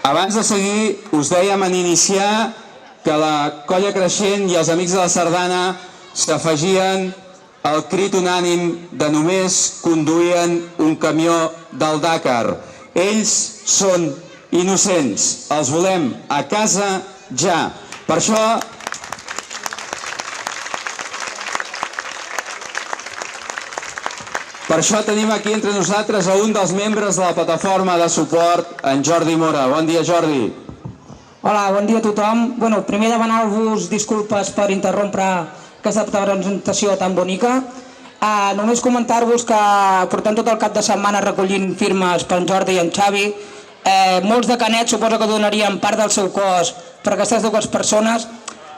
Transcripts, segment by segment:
Abans de seguir, us dèiem en iniciar que la Colla Creixent i els Amics de la Sardana s'afegien al crit unànim de només conduïen un camió del Dakar. Ells són innocents, els volem a casa ja. Per això tenim aquí entre nosaltres a un dels membres de la plataforma de suport, en Jordi Mora. Bon dia, Jordi. Hola, bon dia a tothom. Primer demanar-vos disculpes per interrompre aquesta presentació tan bonica. Només comentar-vos que portem tot el cap de setmana recollint firmes per en Jordi i en Xavi. Molts de Canet suposo que donaríem part del seu cos per aquestes dues persones,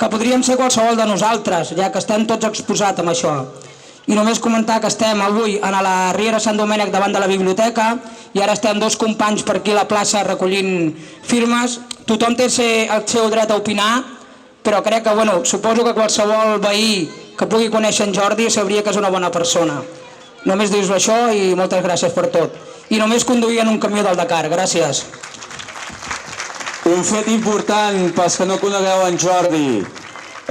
que podríem ser qualsevol de nosaltres, ja que estem tots exposats amb això. I només comentar que estem avui a la Riera Sant Domènec davant de la biblioteca i ara estem dos companys per aquí a la plaça recollint firmes. Tothom té el seu dret a opinar, però crec que, suposo que qualsevol veí que pugui conèixer en Jordi sabria que és una bona persona. Només dir-vos això i moltes gràcies per tot. I només conduïen un camió del Dakar. Gràcies. Un fet important pels que no conegueu en Jordi.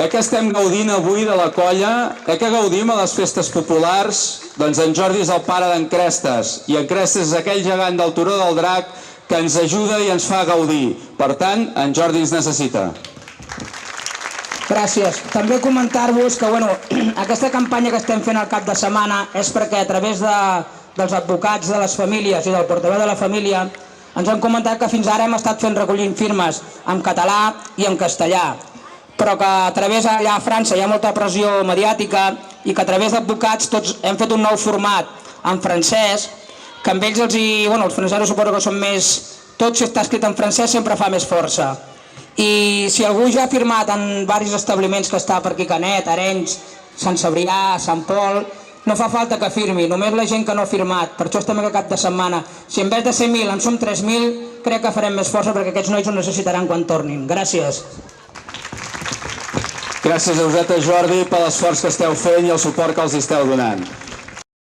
Que estem gaudint avui de la colla, que gaudim a les festes populars, doncs en Jordi és el pare d'en Crestes, i en Crestes és aquell gegant del Turó del Drac que ens ajuda i ens fa gaudir. Per tant, en Jordi ens necessita. Gràcies. També comentar-vos que aquesta campanya que estem fent al cap de setmana és perquè a través dels advocats de les famílies i del portaveu de la família ens han comentat que fins ara hem estat fent recollint firmes en català i en castellà, però que a través allà a França hi ha molta pressió mediàtica i que a través d'advocats tots hem fet un nou format en francès, que amb ells els francesos suposo que són més... Tot si està escrit en francès sempre fa més força. I si algú ja ha firmat en diversos establiments que està per aquí Canet, Arenys, Sant Cebrià, Sant Pol, no fa falta que firmi, només la gent que no ha firmat. Per això estem aquest cap de setmana. Si en vez de ser 1.000 en som 3.000, crec que farem més força perquè aquests nois ho necessitaran quan tornin. Gràcies. Gràcies a vosaltres, Jordi, per l'esforç que esteu fent i el suport que els esteu donant.